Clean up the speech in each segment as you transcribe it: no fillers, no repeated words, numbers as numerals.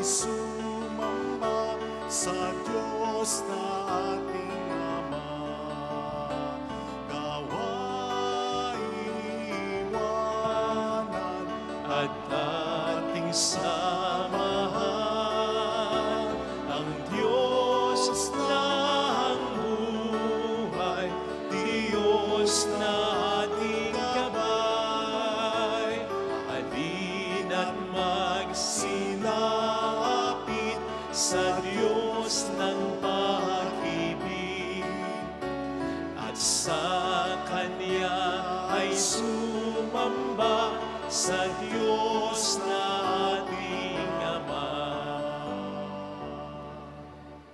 sumamba sa Diyos na ating Ama. Iwanan at ating samahan ang Diyos ng buhay, Diyos na ating gabay. Halina't magsilapit sa Diyos ng pag-ibig, at sa Kanya ay sumamba sa Diyos na ating Ama.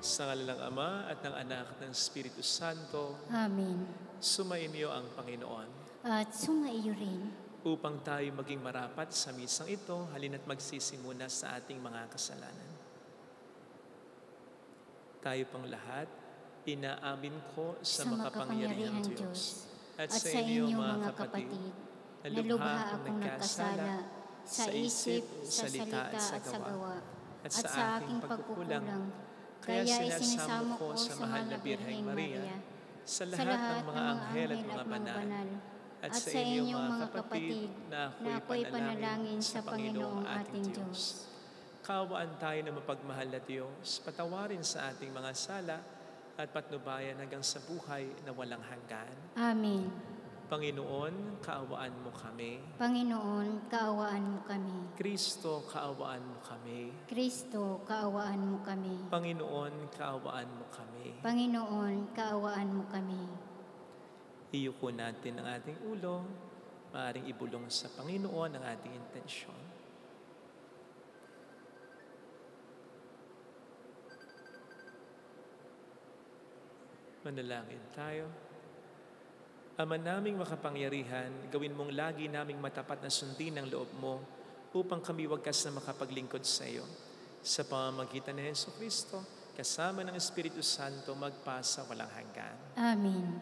Sa ngalan ng Ama at ng Anak at ng Espiritu Santo. Amen. Sumainyo ang Panginoon. At sumaiyo rin. Upang tayo maging marapat sa misang ito, halina't magsisimuna sa ating mga kasalanan. Tayo pang lahat, inaamin ko sa makapangyarihang Diyos at sa inyo mga kapatid, na lubha akong nagkasala sa isip, sa salita at sa gawa, at sa aking pagkukulang. Kaya isinisamo ko sa mahal na Birheng Maria, sa lahat ng mga anghel at mga banal, at sa inyong mga kapatid na ako'y panalangin sa Panginoong ating Diyos. Kaawaan tayo na mapagmahal na Diyos, patawarin sa ating mga sala at patnubayan hanggang sa buhay na walang hanggan. Amen. Panginoon, kaawaan mo kami. Panginoon, kaawaan mo kami. Kristo, kaawaan mo kami. Kristo, kaawaan mo kami. Panginoon, kaawaan mo kami. Panginoon, kaawaan mo kami. Iyuko natin ang ating ulo, maaaring ibulong sa Panginoon ang ating intensyon. Manalangin tayo. Ama naming makapangyarihan, gawin mong lagi naming matapat na sundin ang loob mo upang kami wagas na makapaglingkod sa iyo. Sa pamamagitan ni Jesucristo, kasama ng Espiritu Santo, magpasa walang hanggan. Amen.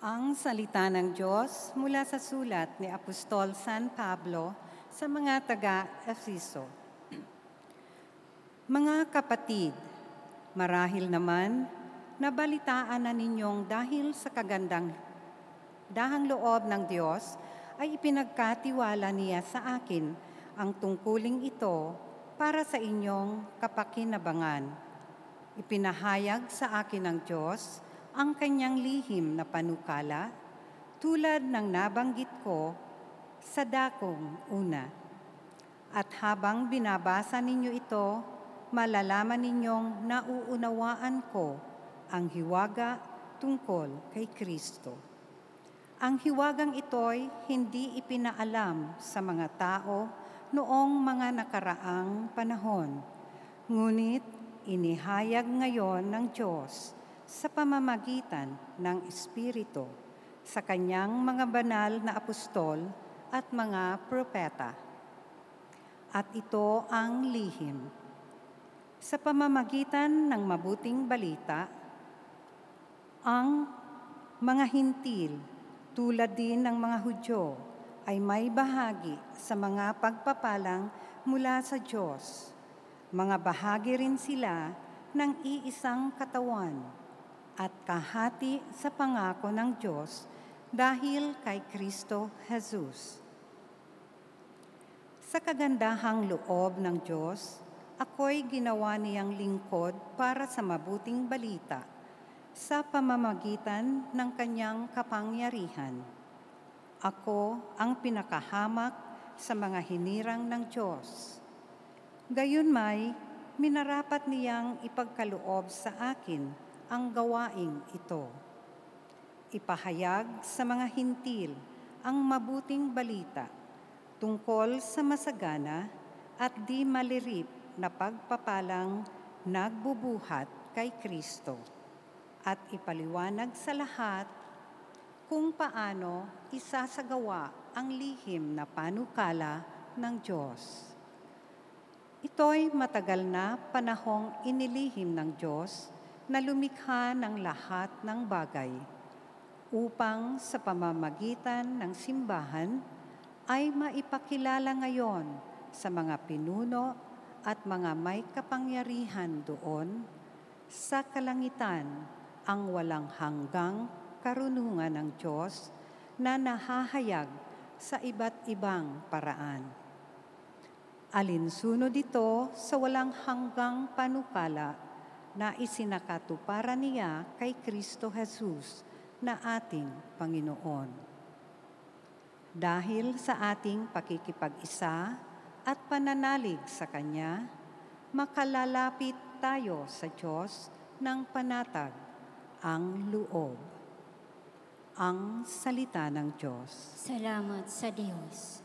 Ang salita ng Diyos mula sa sulat ni Apostol San Pablo sa mga taga-Efeso. Mga kapatid, marahil naman, nabalitaan na ninyong dahil sa dahang loob ng Diyos ay ipinagkatiwala niya sa akin ang tungkuling ito para sa inyong kapakinabangan. Ipinahayag sa akin ng Diyos ang kanyang lihim na panukala tulad ng nabanggit ko sa dakong una. At habang binabasa ninyo ito, malalaman ninyong nauunawaan ko ang hiwaga tungkol kay Kristo. Ang hiwagang ito'y hindi ipinaalam sa mga tao noong mga nakaraang panahon, ngunit inihayag ngayon ng Diyos sa pamamagitan ng Espiritu sa kanyang mga banal na apostol at mga propeta. At ito ang lihim. Sa pamamagitan ng mabuting balita, ang mga hintil tulad din ng mga Hudyo ay may bahagi sa mga pagpapalang mula sa Diyos. Mga bahagi rin sila ng iisang katawan at kahati sa pangako ng Diyos dahil kay Kristo Jesus. Sa kagandahang loob ng Diyos, ako'y ginawa niyang lingkod para sa mabuting balita sa pamamagitan ng kanyang kapangyarihan. Ako ang pinakahamak sa mga hinirang ng Diyos. Gayunmay, minarapat niyang ipagkaloob sa akin ang gawaing ito. Ipahayag sa mga hintil ang mabuting balita tungkol sa masagana at di malirip na pagpapalang nagbubuhat kay Kristo at ipaliwanag sa lahat kung paano isasagawa ang lihim na panukala ng Diyos. Ito'y matagal na panahong inilihim ng Diyos na lumikha ng lahat ng bagay upang sa pamamagitan ng simbahan ay maipakilala ngayon sa mga pinuno at mga may kapangyarihan doon sa kalangitan ang walang hanggang karunungan ng Diyos na nahahayag sa iba't ibang paraan. Alinsunod ito sa walang hanggang panukala na isinakatuparan niya kay Kristo Jesus na ating Panginoon. Dahil sa ating pakikipag-isa at pananalig sa Kanya, makalalapit tayo sa Diyos ng panatag ang loob. Ang salita ng Diyos. Salamat sa Diyos.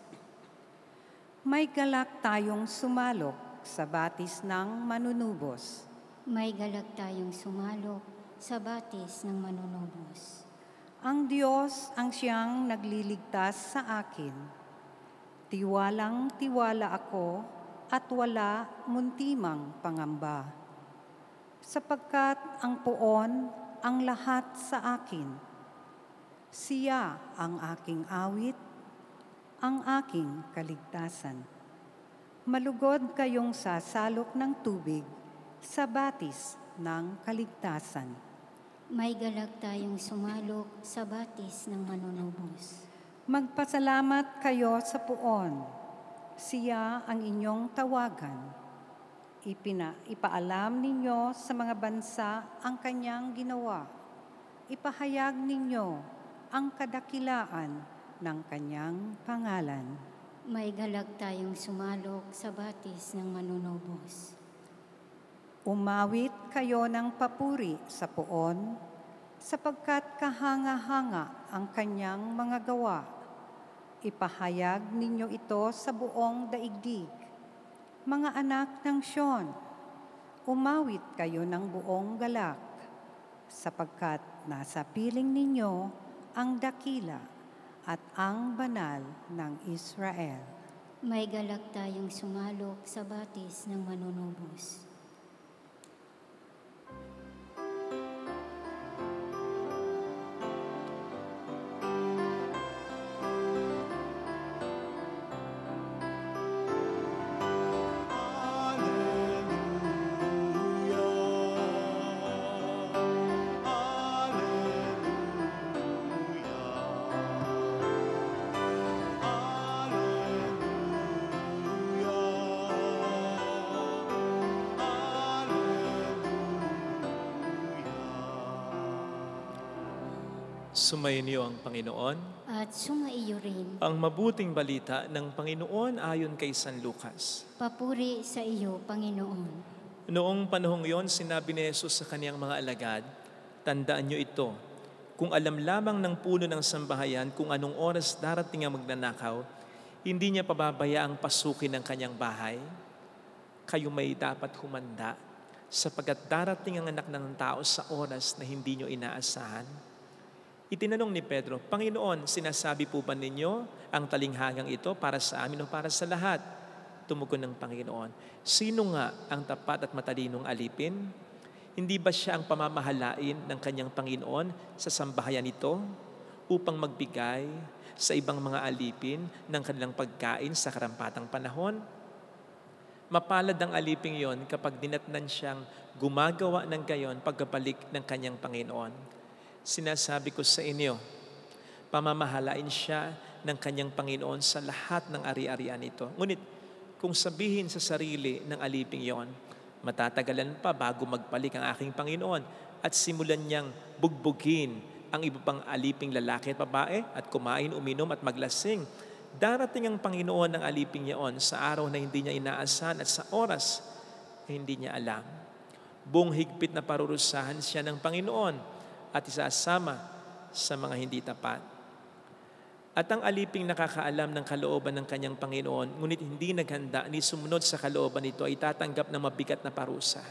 May galak tayong sumalok sa batis ng manunubos. May galak tayong sumalok sa batis ng manunubos. Ang Diyos ang siyang nagliligtas sa akin. Tiwalang-tiwala ako at wala muntimang pangamba. Sapagkat ang poon ang lahat sa akin. Siya ang aking awit, ang aking kaligtasan. Malugod kayong sasalok ng tubig sa batis ng kaligtasan. May galak tayong sumalok sa batis ng manunubos. Magpasalamat kayo sa poon. Siya ang inyong tawagan. Ipaalam ninyo sa mga bansa ang kanyang ginawa. Ipahayag ninyo ang kadakilaan ng kanyang pangalan. May galak tayong sumalok sa batis ng manunubos. Umawit kayo ng papuri sa poon, sapagkat kahanga-hanga ang kanyang mga gawa. Ipahayag ninyo ito sa buong daigdig. Mga anak ng Sion, umawit kayo ng buong galak, sapagkat nasa piling ninyo ang dakila at ang banal ng Israel. May galak tayong sumalok sa batis ng manunubos. Sumainyo ang Panginoon. At sumaiyo rin. Ang mabuting balita ng Panginoon ayon kay San Lucas. Papuri sa iyo, Panginoon. Noong panahong yon, sinabi ni Jesus sa kaniyang mga alagad, "Tandaan niyo ito, kung alam lamang ng puno ng sambahayan kung anong oras darating ang magnanakaw, hindi niya pababayaang pasukin ang kanyang bahay. Kayo may dapat humanda, sapagkat darating ang anak ng tao sa oras na hindi niyo inaasahan." Itinanong ni Pedro, "Panginoon, sinasabi po ba ninyo ang talinghagang ito para sa amin o para sa lahat?" Tumugon ng Panginoon, "Sino nga ang tapat at matalinong alipin? Hindi ba siya ang pamamahalain ng kanyang Panginoon sa sambahayan ito upang magbigay sa ibang mga alipin ng kanilang pagkain sa karampatang panahon? Mapalad ang aliping yon kapag dinatnan siyang gumagawa ng gayon pagkabalik ng kanyang Panginoon. Sinasabi ko sa inyo, pamamahalain siya ng kanyang Panginoon sa lahat ng ari-arian nito. Ngunit kung sabihin sa sarili ng aliping yon, matatagalan pa bago magbalik ang aking Panginoon at simulan niyang bugbugin ang iba pang aliping lalaki at babae at kumain, uminom at maglasing, darating ang Panginoon ng aliping yon sa araw na hindi niya inaasahan at sa oras na hindi niya alam. Buong higpit na parurusahan siya ng Panginoon at isasama sa mga hindi tapat. At ang aliping nakakaalam ng kalooban ng kanyang Panginoon, ngunit hindi naghanda ni sumunod sa kalooban nito, ay tatanggap ng mabigat na parusa.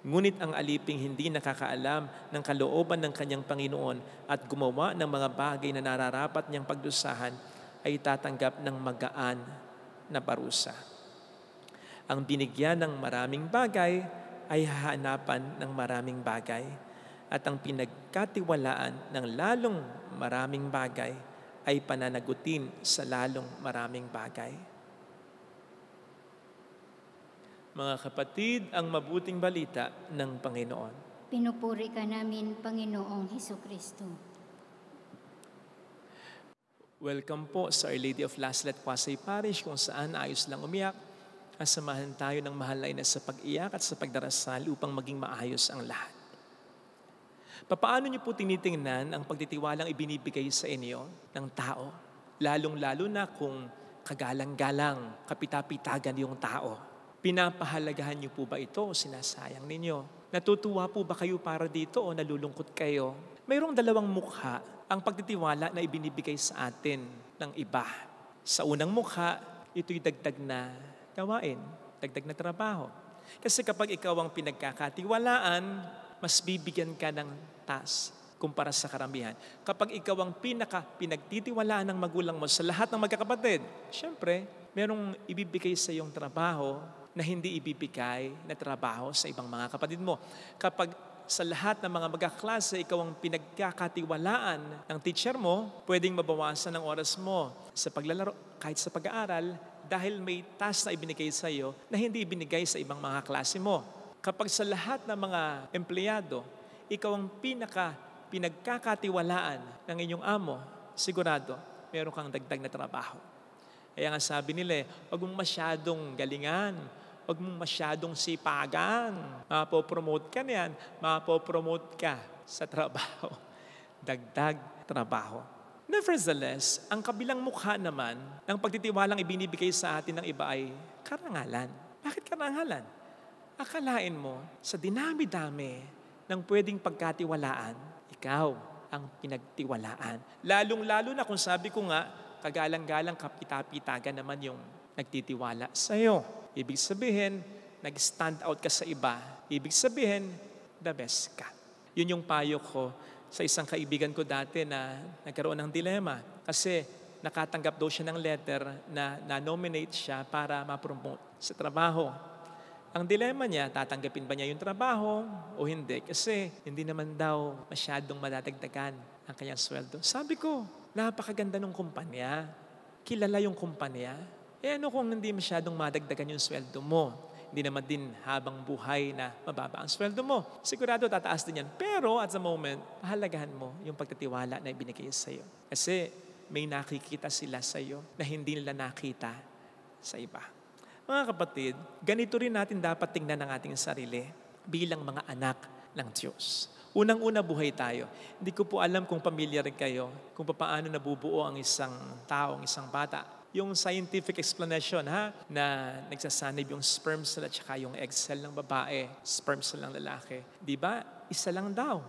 Ngunit ang aliping hindi nakakaalam ng kalooban ng kanyang Panginoon at gumawa ng mga bagay na nararapat niyang pagdusahan, ay tatanggap ng magaan na parusa. Ang binigyan ng maraming bagay ay hahanapan ng maraming bagay. At ang pinagkatiwalaan ng lalong maraming bagay ay pananagutin sa lalong maraming bagay. Mga kapatid, ang mabuting balita ng Panginoon. Pinupuri ka namin, Panginoong Hesukristo. Welcome po sa Our Lady of Laslet Pasay Parish, kung saan ayos lang umiyak. Kasamahan tayo ng mahal na ina sa pag-iyak at sa pagdarasal upang maging maayos ang lahat. Papaano niyo po tinitingnan ang pagtitiwalang ibinibigay sa inyo ng tao? Lalong-lalo na kung kagalang-galang, kapitapitagan yung tao. Pinapahalagahan niyo po ba ito o sinasayang ninyo? Natutuwa po ba kayo para dito o nalulungkot kayo? Mayroong dalawang mukha ang pagtitiwala na ibinibigay sa atin ng iba. Sa unang mukha, ito'y dagdag na gawain, dagdag na trabaho. Kasi kapag ikaw ang pinagkakatiwalaan, mas bibigyan ka ng task kumpara sa karamihan. Kapag ikaw ang pinagtitiwalaan ng magulang mo sa lahat ng magkakapatid, syempre, merong ibibigay sa iyong trabaho na hindi ibibigay na trabaho sa ibang mga kapatid mo. Kapag sa lahat ng mga magkaklase, ikaw ang pinagkakatiwalaan ng teacher mo, pwedeng mabawasan ang oras mo sa paglalaro, kahit sa pag-aaral, dahil may task na ibinigay sa iyo na hindi ibinigay sa ibang mga klase mo. Kapag sa lahat ng mga empleyado, ikaw ang pinagkakatiwalaan ng inyong amo, sigurado, meron kang dagdag na trabaho. Kaya nga sabi nila, huwag mong masyadong galingan, huwag mong masyadong sipagan. Mapopromote ka niyan, mapopromote ka sa trabaho. Dagdag trabaho. Nevertheless, ang kabilang mukha naman ng pagtitiwalang ibinibigay sa atin ng iba ay karangalan. Bakit karangalan? Akalain mo, sa dinami-dami ng pwedeng pagkatiwalaan, ikaw ang pinagtiwalaan. Lalong-lalo na kung sabi ko nga, kagalang-galang kapitapitagan naman yung nagtitiwala sa iyo. Ibig sabihin, nag-stand out ka sa iba. Ibig sabihin, the best ka. Yun yung payo ko sa isang kaibigan ko dati na nagkaroon ng dilema. Kasi nakatanggap daw siya ng letter na na-nominate siya para ma-promote sa trabaho. Ang dilema niya, tatanggapin ba niya yung trabaho o hindi? Kasi hindi naman daw masyadong madadagdagan ang kanyang sweldo. Sabi ko, napakaganda ng kumpanya. Kilala yung kumpanya. Ano kung hindi masyadong madagdagan yung sweldo mo? Hindi naman din habang buhay na mababa ang sweldo mo. Sigurado tataas din yan. Pero at the moment, pahalagahan mo yung pagtitiwala na ibinigay sa iyo. Kasi may nakikita sila sa iyo na hindi nila nakita sa iba. Mga kapatid, ganito rin natin dapat tingnan ang ating sarili bilang mga anak ng Diyos. Unang-una buhay tayo. Hindi ko po alam kung familiar kayo kung paano nabubuo ang isang tao, ang isang bata. Yung scientific explanation na nagsasanib yung sperm cell at saka yung egg cell ng babae, sperm cell ng lalaki. Di ba? Isa lang daw.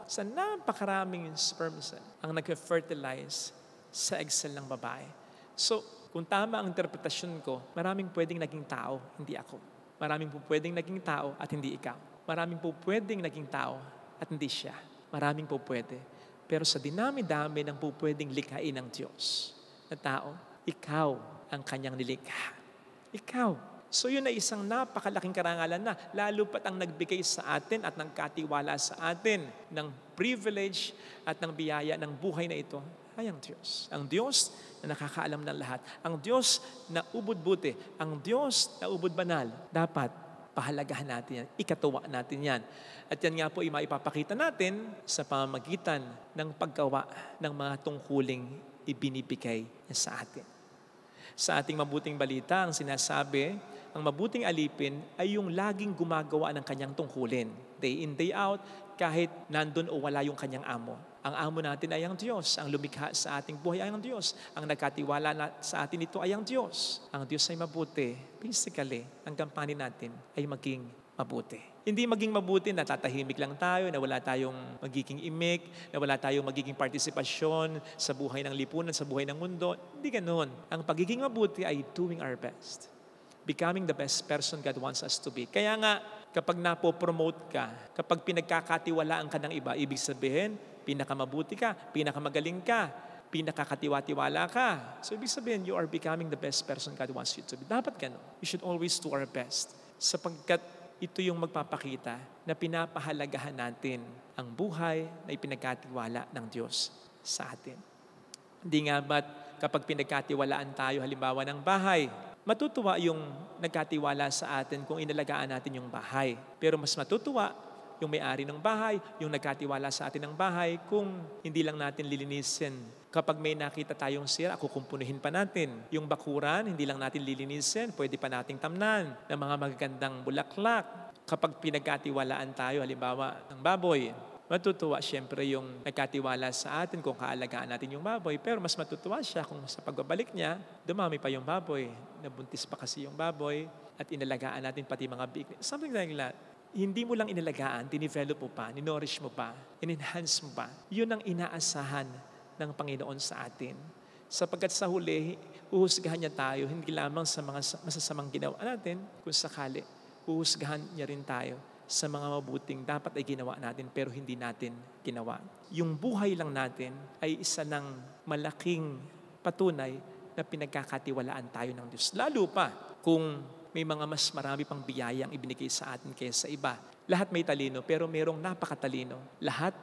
Sa napakaraming sperm cell ang nag-fertilize sa egg cell ng babae. So, kung tama ang interpretasyon ko, maraming pwedeng naging tao, hindi ako. Maraming po pwedeng naging tao at hindi ikaw. Maraming po pwedeng naging tao at hindi siya. Maraming po pwede. Pero sa dinami-dami ng po pwedeng likhain ng Diyos na tao, ikaw ang kanyang nilikha. Ikaw. So yun ay isang napakalaking karangalan na lalo pat ang nagbigay sa atin at nagkatiwala sa atin ng privilege at ng biyaya ng buhay na ito ay ang Diyos. Ang Diyos na nakakaalam ng lahat. Ang Diyos na ubod buti. Ang Diyos na ubod banal. Dapat pahalagahan natin yan. Ikatuwa natin yan. At yan nga po ay maipapakita natin sa pamamagitan ng paggawa ng mga tungkuling ibinibigay niya sa atin. Sa ating mabuting balita, ang sinasabi, ang mabuting alipin ay yung laging gumagawa ng kanyang tungkulin. Day in, day out, kahit nandun o wala yung kanyang amo. Ang amo natin ay ang Diyos. Ang lumikha sa ating buhay ay ang Diyos. Ang nagkatiwala sa atin ito ay ang Diyos. Ang Diyos ay mabuti. Basically, ang kampanya natin ay maging mabuti. Hindi maging mabuti na tatahimik lang tayo, na wala tayong magiging imik, na wala tayong magiging partisipasyon sa buhay ng lipunan, sa buhay ng mundo. Hindi ganoon. Ang pagiging mabuti ay doing our best. Becoming the best person God wants us to be. Kaya nga, kapag napopromote ka, kapag pinagkakatiwalaan ka ng iba, ibig sabihin, pinakamabuti ka, pinakamagaling ka, pinakakatiwa-tiwala ka. So ibig sabihin, you are becoming the best person God wants you to be. Dapat gano'n. We should always do our best. Sapagkat ito yung magpapakita na pinapahalagahan natin ang buhay na ipinagkatiwala ng Diyos sa atin. Hindi nga ba't kapag pinagkatiwalaan tayo halimbawa ng bahay, Matutuwa yung nagkatiwala sa atin kung inalagaan natin yung bahay. Pero mas matutuwa yung may-ari ng bahay, yung nagkatiwala sa atin ng bahay, kung hindi lang natin lilinisin. Kapag may nakita tayong sira, kukumpunuhin pa natin. Yung bakuran, hindi lang natin lilinisin, pwede pa nating tamnan ng mga magagandang bulaklak. Kapag pinagkatiwalaan tayo, halimbawa ng baboy, matutuwa siyempre yung nagkatiwala sa atin kung kaalagaan natin yung baboy, pero mas matutuwa siya kung sa pagbabalik niya, dumami pa yung baboy. Nabuntis pa kasi yung baboy at inalagaan natin pati mga big. Something like that. Hindi mo lang inalagaan, dinivelop mo pa, ninorish mo pa, in-enhance mo pa. Yun ang inaasahan ng Panginoon sa atin. Sapagkat sa huli, uhusgahan niya tayo, hindi lamang sa mga masasamang ginawa natin, kung sakali, uhusgahan niya rin tayo sa mga mabuting dapat ay ginawa natin pero hindi natin ginawa. Yung buhay lang natin ay isa ng malaking patunay na pinagkakatiwalaan tayo ng Diyos. Lalo pa kung may mga mas marami pang biyayang ibinigay sa atin kaysa sa iba. Lahat may talino pero merong napakatalino. Lahat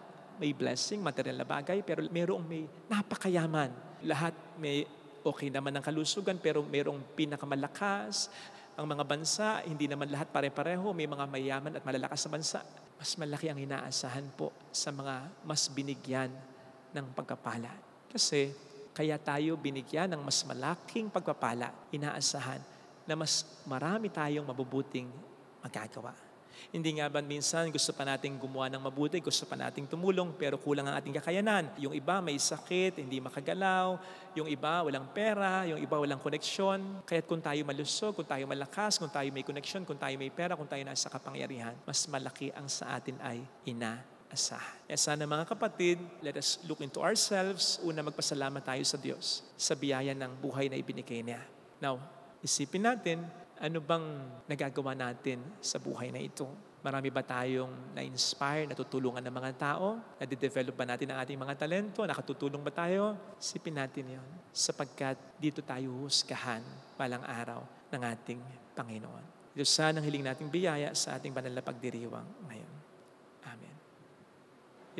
may blessing, material na bagay, pero merong may napakayaman. Lahat may okay naman ng kalusugan pero merong pinakamalakas. Ang mga bansa, hindi naman lahat pare-pareho. May mga mayaman at malalakas na bansa. Mas malaki ang inaasahan po sa mga mas binigyan ng pagpapala. Kasi kaya tayo binigyan ng mas malaking pagpapala, inaasahan na mas marami tayong mabubuting magagawa. Hindi nga ba minsan gusto pa nating gumawa ng mabuti, gusto pa nating tumulong, pero kulang ang ating kakayanan. Yung iba may sakit, hindi makagalaw. Yung iba walang pera, yung iba walang koneksyon. Kaya't kung tayo malusog, kung tayo malakas, kung tayo may koneksyon, kung tayo may pera, kung tayo nasa kapangyarihan, mas malaki ang sa atin ay inaasahan. Kaya sana mga kapatid, let us look into ourselves. Una, magpasalamat tayo sa Diyos sa biyaya ng buhay na ibinigay niya. Now, isipin natin, ano bang nagagawa natin sa buhay na ito? Marami ba tayong na-inspire, natutulungan ng mga tao? Nade-develop ba natin ang ating mga talento? Nakatutulong ba tayo? Isipin natin yon. Sapagkat dito tayo husgahan balang araw ng ating Panginoon. Ito sana ang hiling nating biyaya sa ating banal na pagdiriwang ngayon. Amen.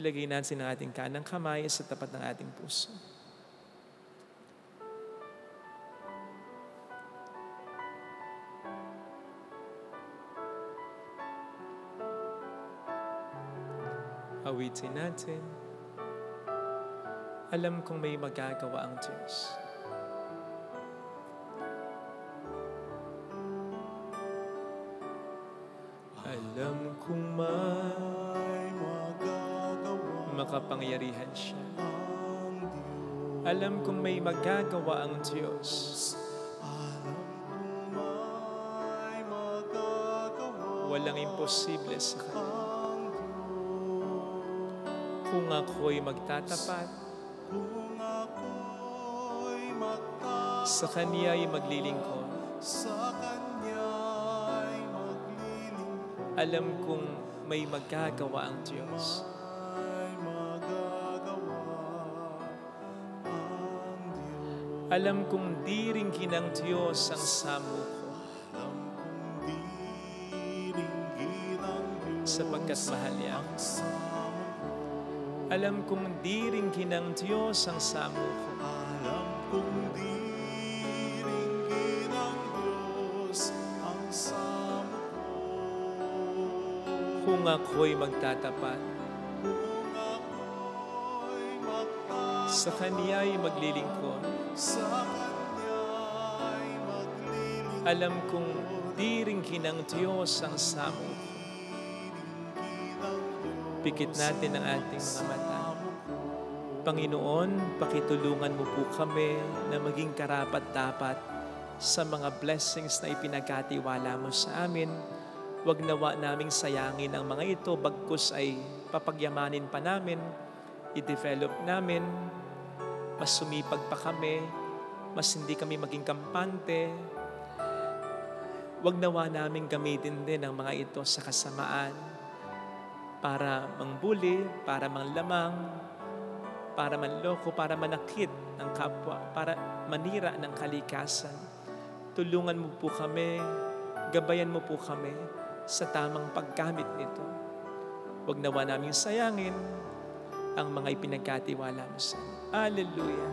Ilagay natin ang ating kanang kamay sa tapat ng ating puso. Awitin natin. Alam kong may magagawa ang Diyos. Alam kong may magagawa, makapangyarihan siya. Alam kong may magagawa ang Diyos. Walang imposible sa Kanya. Kung ako'y magtatapat, sa Kanya'y maglilingkod. Alam kong may magagawa ang Diyos. Alam kong di rin ng Diyos ang samo ko, sapagkat mahal niya. Alam kong di rin ng Diyos ang samo ko. Alam kong di rin ng Diyos ang samo ko. Kung ako'y magtatapat, sa Kanya'y maglilingkod. Alam kong di rin ng Diyos ang samo ko. Pikit natin ang ating mga mata. Panginoon, pakitulungan mo po kami na maging karapat-dapat sa mga blessings na ipinagkatiwala mo sa amin. Huwag nawa naming sayangin ang mga ito, bagkus ay papagyamanin pa namin, i-develop namin, mas sumipag pa kami, mas hindi kami maging kampante. Huwag nawa naming gamitin din ang mga ito sa kasamaan, para mangbuli, para manglamang, para manloko, para manakit ng kapwa, para manira ng kalikasan. Tulungan mo po kami, gabayan mo po kami sa tamang paggamit nito. Huwag nawa namin sayangin ang mga ipinagkatiwala mo sa amin. Hallelujah.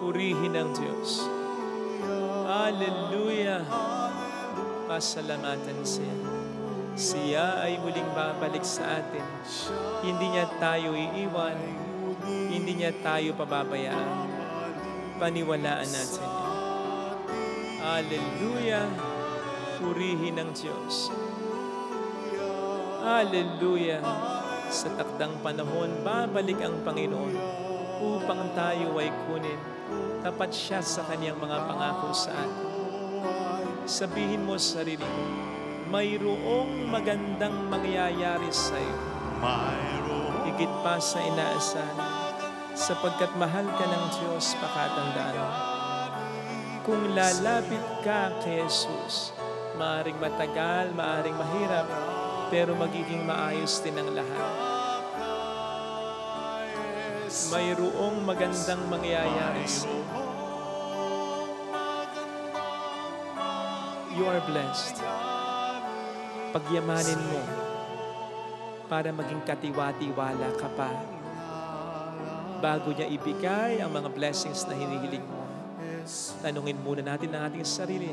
Purihin ang Diyos. Hallelujah! Pasalamatan siya. Siya ay muling babalik sa atin. Hindi niya tayo iiwan. Hindi niya tayo pababayaan. Paniwalaan natin yan. Hallelujah! Purihin ang Diyos. Hallelujah! Sa takdang panahon, babalik ang Panginoon upang tayo ay kunin. Tapat siya sa kanyang mga pangako sa atin. Sabihin mo sa sarili mo, mayroong magandang mangyayari sa iyo. Higit pa sa inaasahan, sapagkat mahal ka ng Diyos, pakatandaan mo. Kung lalapit ka kay Jesus, maaring matagal, maaring mahirap, pero magiging maayos din ang lahat. Mayroong magandang mangyayari sa iyo. You are blessed. Pagyamanin mo para maging katiwa-tiwala ka pa bago niya ibigay ang mga blessings na hinihiling mo. Tanungin muna natin ang ating sarili.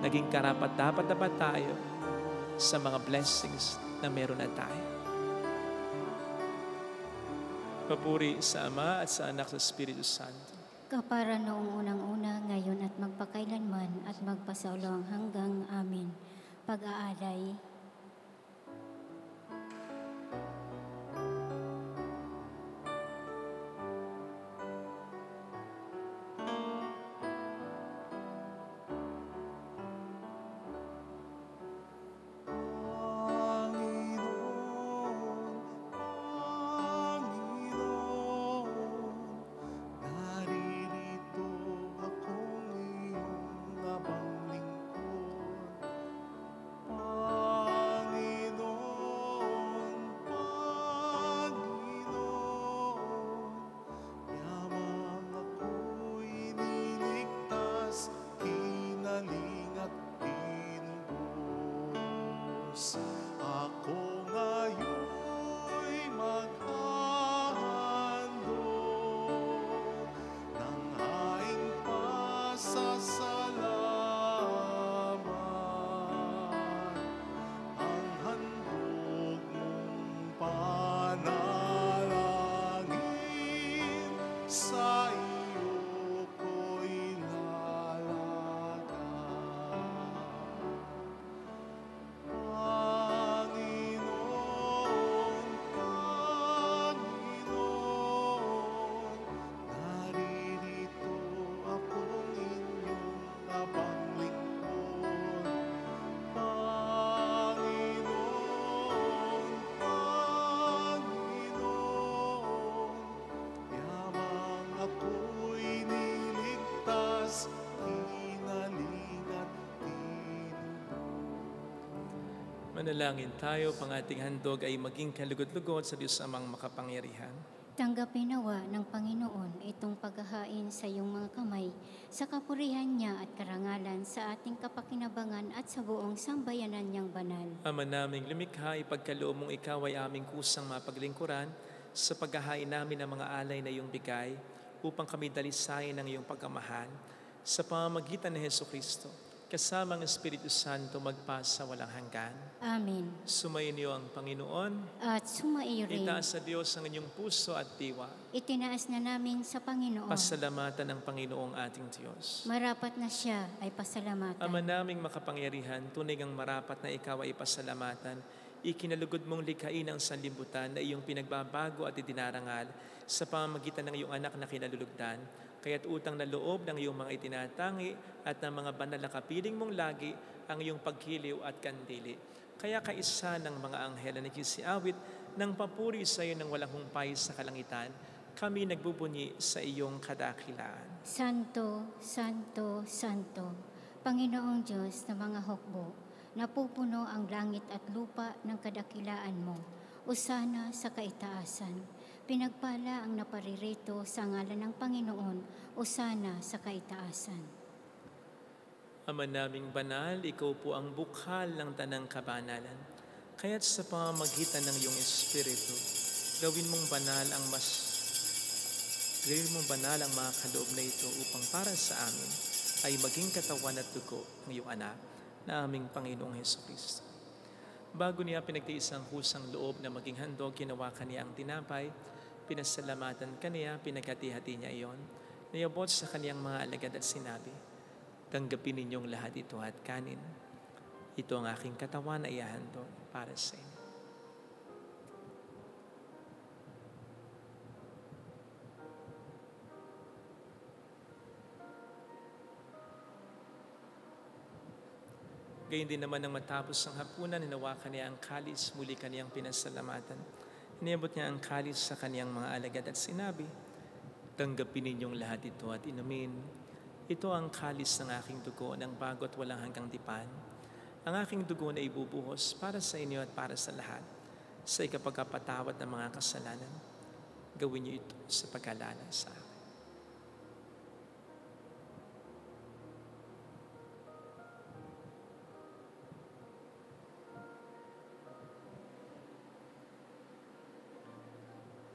Naging karapat-dapat na ba tayo sa mga blessings na meron na tayo? Papuri sa Ama at sa Anak sa Espiritu Santo. Kapara noong unang-una, ngayon at magpakailanman at magpasaulong hanggang amin. Pag-aalay. Ako ngayon'y maghahandog ng aking pasasalamat. Ang handog mong panalangin, sa iyo ko'y lalagay. Manalangin tayo, pang ating handog ay maging kalugod-lugod sa Diyos Amang makapangyarihan. Tanggapin nawa ng Panginoon itong paghahain sa iyong mga kamay, sa kapurihan niya at karangalan sa ating kapakinabangan at sa buong sambayanan niyang banal. Ama naming lumikha, ipagkaloob mong ikaw ay aming kusang mapaglingkuran sa paghahain namin ng mga alay na iyong bigay upang kami dalisayin ng iyong pagkamahal sa pamamagitan ni Jesucristo. Kasama ang Espiritu Santo magpasa walang hanggan. Amen. Sumayin niyo ang Panginoon. At sumaiyo rin. Itaas sa Diyos ang inyong puso at diwa. Itinaas na namin sa Panginoon. Pasalamatan ng Panginoong ating Diyos. Marapat na siya ay pasalamatan. Ama naming makapangyarihan, tunay ang marapat na ikaw ay pasalamatan. Ikinalugod mong likhain ang sanlibutan na iyong pinagbabago at idinarangal sa pamamagitan ng iyong anak na kinalulugdan. Kaya't utang na loob ng iyong mga itinatangi at ng mga banal na kapiling mong lagi ang iyong paghiliw at kandili. Kaya kaisa ng mga anghel na nagsisiawit ng papuri sa iyo ng walang humpay sa kalangitan, kami nagbubunyi sa iyong kadakilaan. Santo, Santo, Santo, Panginoong Diyos ng mga hukbo, napupuno ang langit at lupa ng kadakilaan mo. Usana sa kaitaasan. Pinagpala ang naparirito sa ngalan ng Panginoon, usana sa kaitaasan. Ama naming banal, ikaw po ang bukhal ng tanang kabanalan. Kaya't sa pamamagitan ng iyong Espiritu, gawin mong banal ang mga kaloob na ito upang para sa amin ay maging katawan at dugo ng iyong anak na aming Panginoong Hesukristo. Bago niya pinagtiis ang kusang loob na maging handog, ginawakan niya ang tinapay, pinasalamatan kaniya, pinagkati-hati niya iyon, niyabot sa kaniyang mga alagad at sinabi, "Tanggapin ninyong lahat ito at kanin. Ito ang aking katawan na ihahandog para sa inyo." Gayun din naman nang matapos ang hapunan, hinawakan niya ang kalis, muli kaniyang pinasalamatan. Inabot niya ang kalis sa kaniyang mga alagad at sinabi, "Tanggapin ninyong lahat ito at inumin. Ito ang kalis ng aking dugo ng bago at walang hanggang tipan. Ang aking dugo na ibubuhos para sa inyo at para sa lahat, sa ikapagpatawad ng mga kasalanan. Gawin niyo ito sa pag-alala sa akin."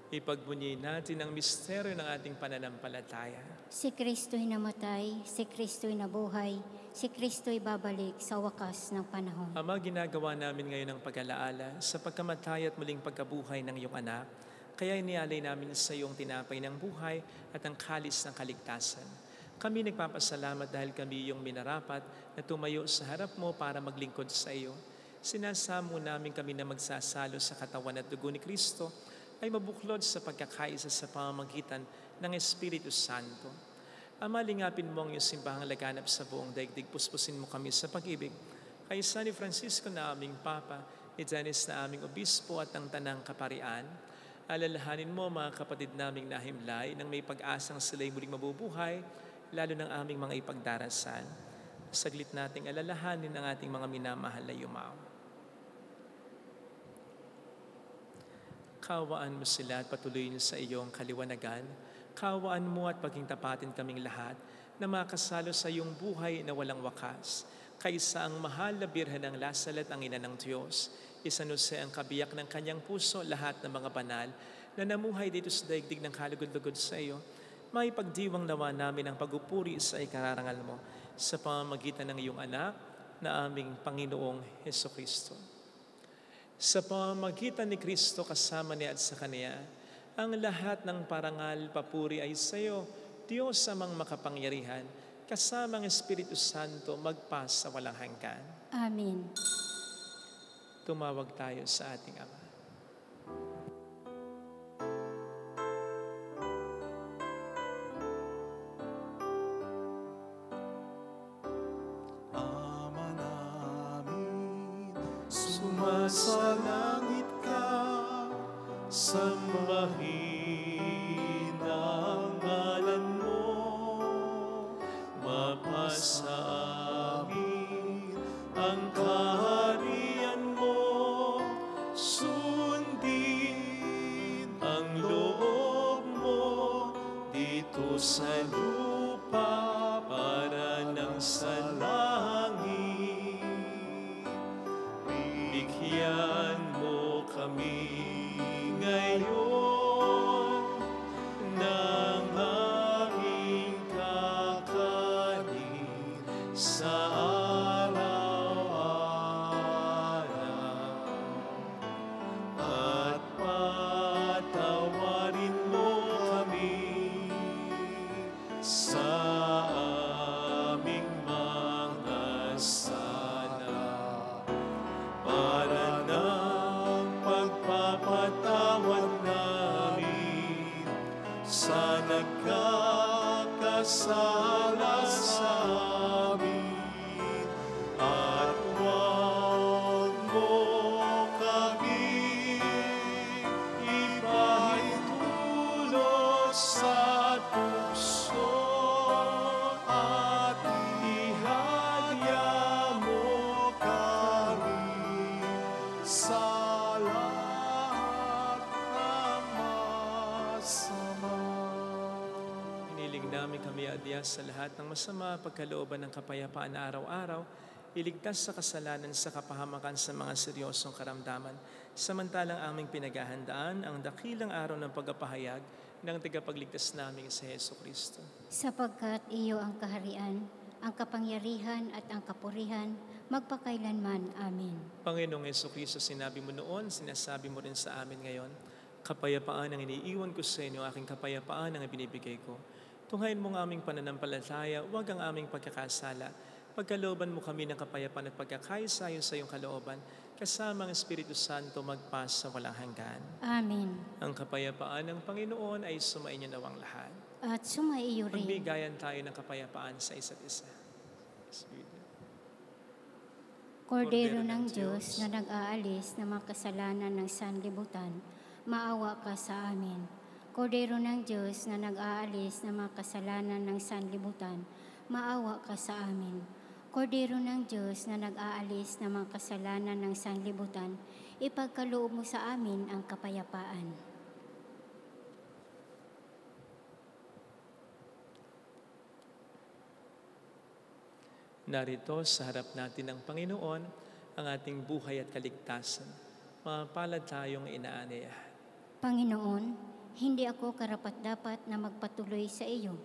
Ipagbunyi natin ang misteryo ng ating pananampalataya. Si Kristo'y namatay, si Kristo'y nabuhay, si Kristo'y babalik sa wakas ng panahon. Ama, ginagawa namin ngayon ang pag-alaala sa pagkamatay at muling pagkabuhay ng iyong anak. Kaya inialay namin sa iyong tinapay ng buhay at ang kalis ng kaligtasan. Kami nagpapasalamat dahil kami iyong minarapat na tumayo sa harap mo para maglingkod sa iyo. Sinasamo namin kami na magsasalo sa katawan at dugo ni Kristo ay mabuklod sa pagkakaisa sa pamamagitan ng Espiritu Santo. Ama, lingapin mo ang iyong simbahang laganap sa buong daigdig. Puspusin mo kami sa pag-ibig. Kay San Francisco na aming Papa, ni Dennis na aming Obispo at ang Tanang Kaparian, alalahanin mo mga kapatid naming nahimlay nang may pag-asang sila'y muling mabubuhay, lalo ng aming mga ipagdarasal. Saglit nating alalahanin ang ating mga minamahal na yumao. Kawaan mo sila at patuloyin sa iyong kaliwanagan. Kawaan mo at pagingtapatin kaming lahat na makasalo sa iyong buhay na walang wakas. Kaysa ang mahal na Birhen ng Lasalet, ang ina ng Diyos, isanuse ang kabiyak ng kanyang puso lahat ng mga banal na namuhay dito sa daigdig ng kalugod-lugod sa iyo. May pagdiwang nawa namin ang pagupuri sa ikararangal mo sa pamamagitan ng iyong anak na aming Panginoong Hesukristo. Sa pamamagitan ni Kristo kasama niya at sa Kaniya, ang lahat ng parangal, papuri ay sa iyo, Diyos amang makapangyarihan, kasama ang Espiritu Santo magpas sa walang hanggan. Amen. Tumawag tayo sa ating Ama. Sa langit ka, sambahin ang ngalan mo, mapasa amin ang kaharian mo, sundin ang loob mo dito sa lupa para nang sa langit. Bigyan mo kami ngayon ng aming kakanin sa araw-araw. At patawarin mo kami sa aming mga sala, para ng pagpapatawad namin sa nagkakasala sa amin. At huwag mo kami ipahintulot sa tukso, at ihadya mo kami sa lahat ng masama. Hiniling namin kami adya sa lahat ng masama, pagkalooban ng kapayapaan na araw-araw, iligtas sa kasalanan sa kapahamakan sa mga seryosong karamdaman, samantalang aming pinaghahandaan ang dakilang araw ng pagpapahayag ng tagapagligtas namin sa Hesukristo. Sapagkat iyo ang kaharian ang kapangyarihan at ang kapurihan, magpakailanman. Amen. Panginoong Jesucristo, sinabi mo noon, sinasabi mo rin sa amin ngayon, kapayapaan ang iniiwan ko sa inyo, aking kapayapaan ang ibinibigay ko. Tunghayin mo ang aming pananampalataya, huwag ang aming pagkakasala. Pagkalooban mo kami ng kapayapaan at pagkakaisa-ayon sa iyong kalooban, kasama ang Espiritu Santo magpas sa walang hanggan. Amen. Ang kapayapaan ng Panginoon ay sumainyo nawang lahat. At sumaiyo rin. Magbigayan tayo ng kapayapaan sa isa't isa. Kordero ng Diyos na nag-aalis ng mga kasalanan ng sanlibutan, maawa ka sa amin. Kordero ng Diyos na nag-aalis ng mga kasalanan ng sanlibutan, maawa ka sa amin. Kordero ng Diyos na nag-aalis ng mga kasalanan ng sanlibutan, ipagkaloob mo sa amin ang kapayapaan. Narito sa harap natin ng Panginoon ang ating buhay at kaligtasan. Mapalad tayong inaanyayahan. Panginoon, hindi ako karapat-dapat na magpatuloy sa iyo,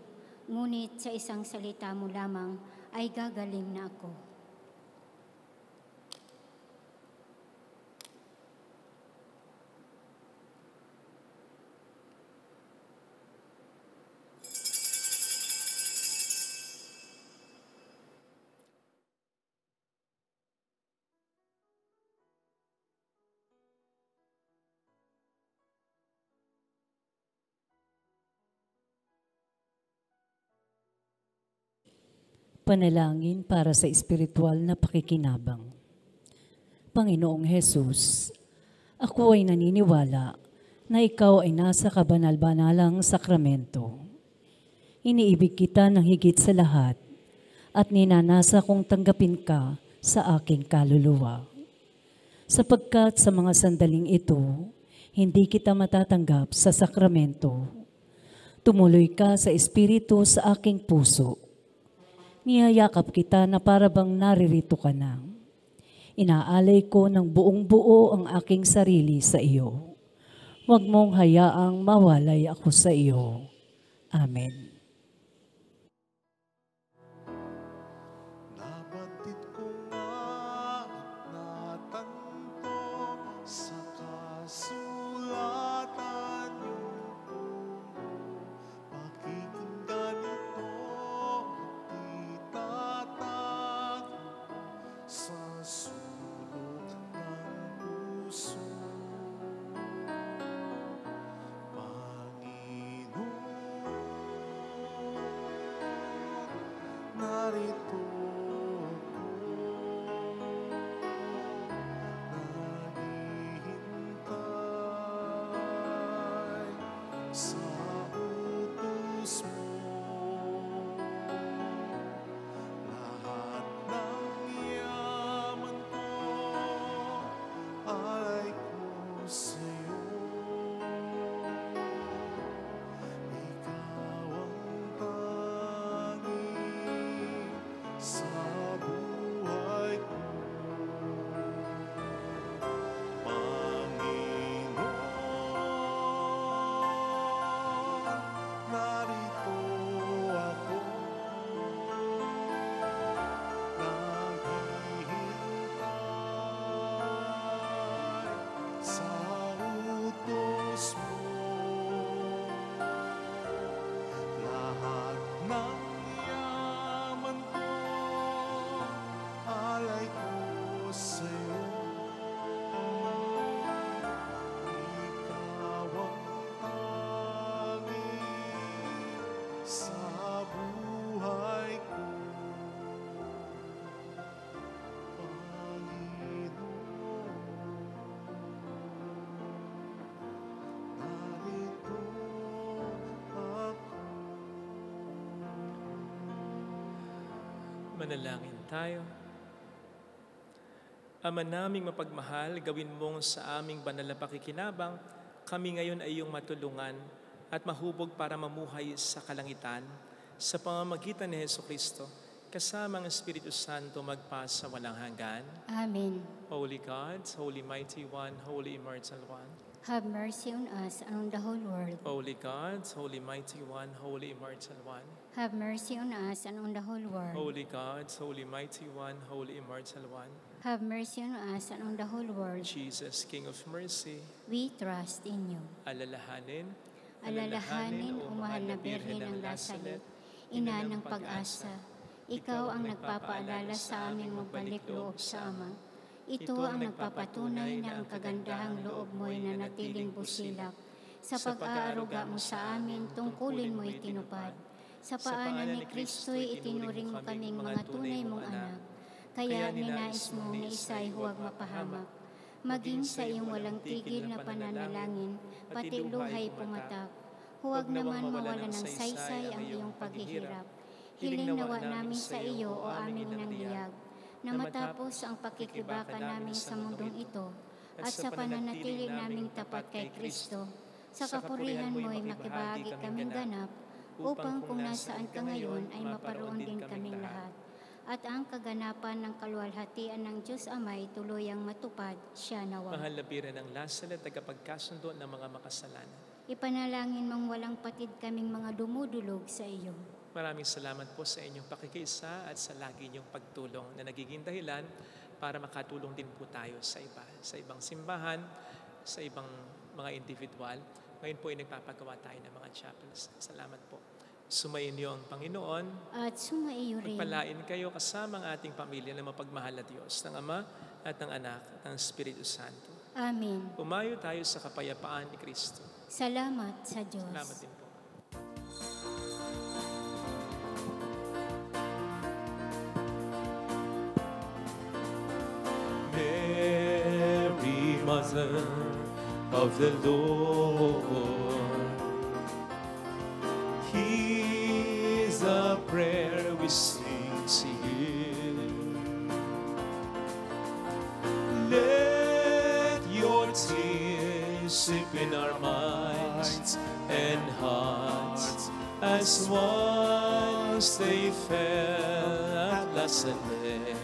ngunit sa isang salita mo lamang ay gagaling na ako. Panalangin para sa espiritual na pakikinabang. Panginoong Hesus, ako ay naniniwala na ikaw ay nasa kabanal-banalang sakramento. Iniibig kita ng higit sa lahat at ninanasa kong tanggapin ka sa aking kaluluwa. Sapagkat sa mga sandaling ito, hindi kita matatanggap sa sakramento. Tumuloy ka sa espiritu sa aking puso. Niyayakap kita na parabang naririto ka na. Inaalay ko ng buong buo ang aking sarili sa iyo. Huwag mong hayaang mawalay ako sa iyo. Amen. Nabatid ko nga at natanto sa kasulatan yung pakikinggan ito at itatak sa sulok ng puso. Panginoon, narito naghihintay sa utos mo. Lahat ng yaman ko alay ko sa'yo. Ikaw ang tanging sa buhay ko. Panginoon, narito ako. Naghihintay sa utos mo. Lahat ng yaman ko alay ko sa'yo. Ikaw ang tanging sa buhay ko. Narito ako. Manalangin tayo. Ama naming mapagmahal, gawin mong sa aming banal na pakikinabang, kami ngayon ay iyong matulungan at mahubog para mamuhay sa kalangitan sa pamamagitan ni Jesucristo, kasama ang Espiritu Santo magpas sa walang hanggan. Amen. Holy God, Holy Mighty One, Holy Immortal One, Have mercy on us and on the whole world. Holy God, Holy Mighty One, Holy Immortal One. Have mercy on us and on the whole world. Holy God, Holy Mighty One, Holy Immortal One. Have mercy on us and on the whole world. Jesus, King of Mercy, We trust in you. alalahanin, Alalahanin, o mahal na Birhen ng Lasalet, ina ng pag-asa. Ikaw ang nagpapaalala sa aming magbalik loob sa Ama. Ito ang nagpapatunay na ang kagandahang loob mo'y nanatiling busilak. Sa pag-aaruga mo sa amin, tungkulin mo'y tinupad. Sa paanan ni Kristo'y itinuring mo kaming mga tunay mong anak. Kaya ninais mo na isa'y huwag mapahamak. Maging sa iyong walang tigil na pananalangin, pati luhay pumatak. Huwag naman mawalan ng saysay ang iyong paghihirap. Hiling nawa namin sa iyo o aming inangliyag, na matapos ang pakikibaka namin sa mundong ito at sa pananatili naming tapat kay Kristo, sa kapurihan mo'y makibahagi kaming ganap upang kung nasaan ka ngayon ay maparoon din kaming lahat. At ang kaganapan ng kaluwalhatian ng Diyos Amay tuluyang matupad, siya nawa. mahal na Birhen ng Lasalet, tagapagkasundo ng mga makasalanan. Ipanalangin mong walang patid kaming mga dumudulog sa iyo. Maraming salamat po sa inyong pakikiisa at sa lagi niyong pagtulong na nagiging dahilan para makatulong din po tayo sa iba, sa ibang simbahan, sa ibang mga individual. Ngayon po ay nagpapagawa tayo ng mga chapels. Salamat po. Sumayin niyo ang Panginoon. At sumaiyo rin. Pagpalain kayo kasama ang ating pamilya na mapagmahal na Diyos, ng Ama at ng Anak at ng Espiritu Santo. Amen. Umayo tayo sa kapayapaan ni Kristo. Salamat sa Diyos. Salamat din po. Mary, Mother of the Lord, here's a prayer we sing to you. Let your tears sip in our minds and hearts as once they fell at Lasalet.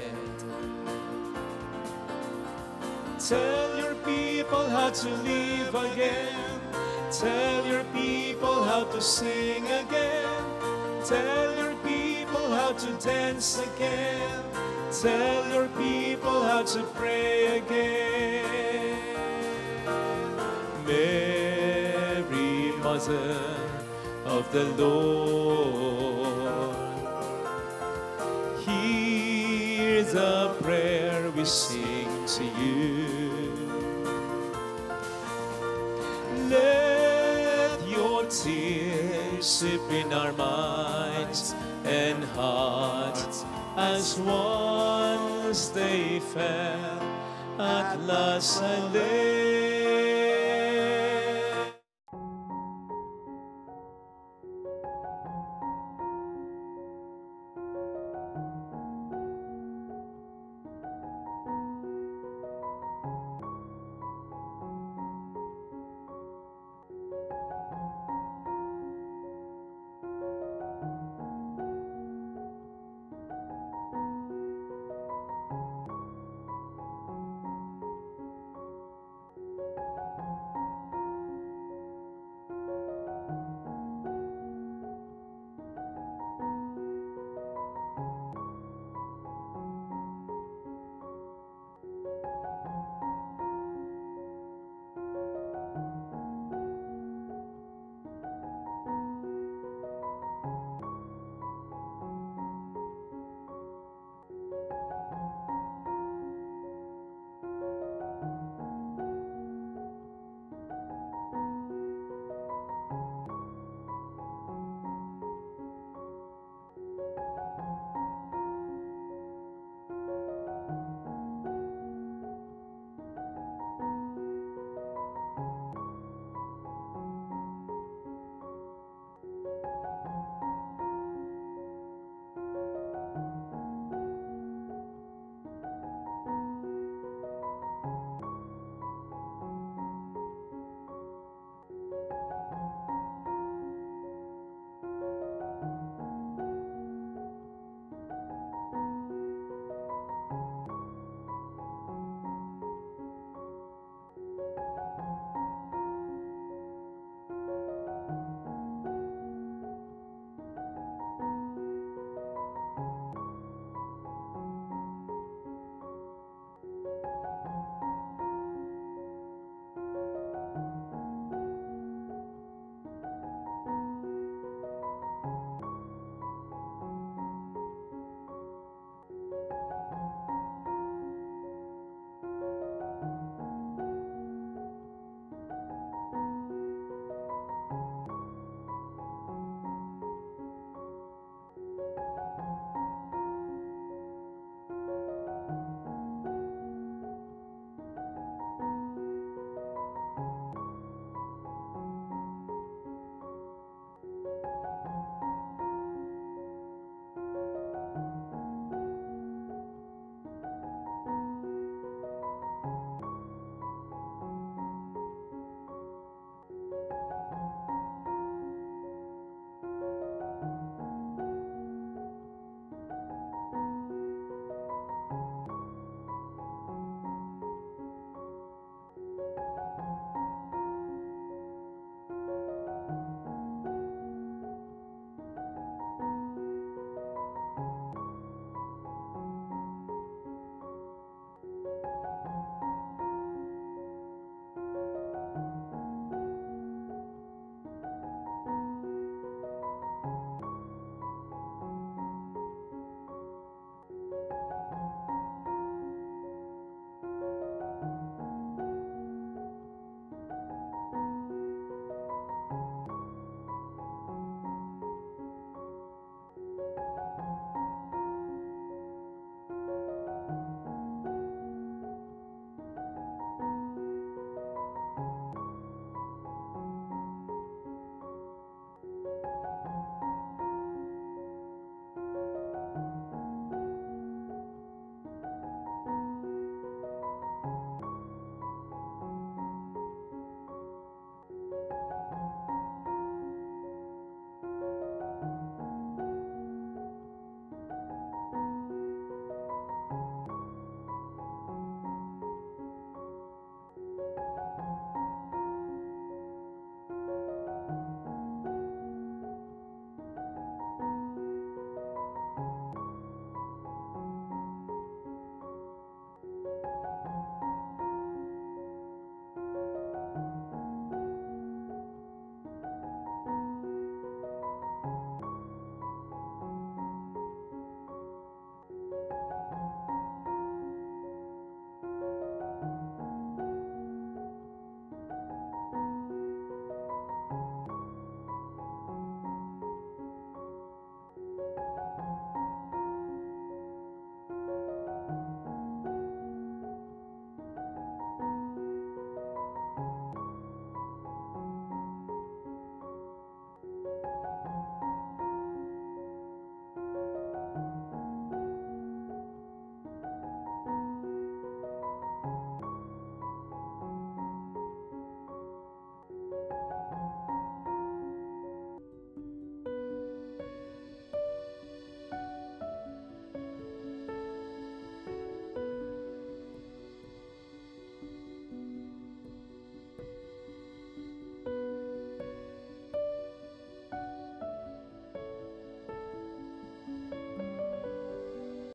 Tell your people how to live again. Tell your people how to sing again. Tell your people how to dance again. Tell your people how to pray again. Mary, Mother of the Lord, here's a prayer we sing to you. Let your tears sip in our minds and hearts as once they fell at Lasalet.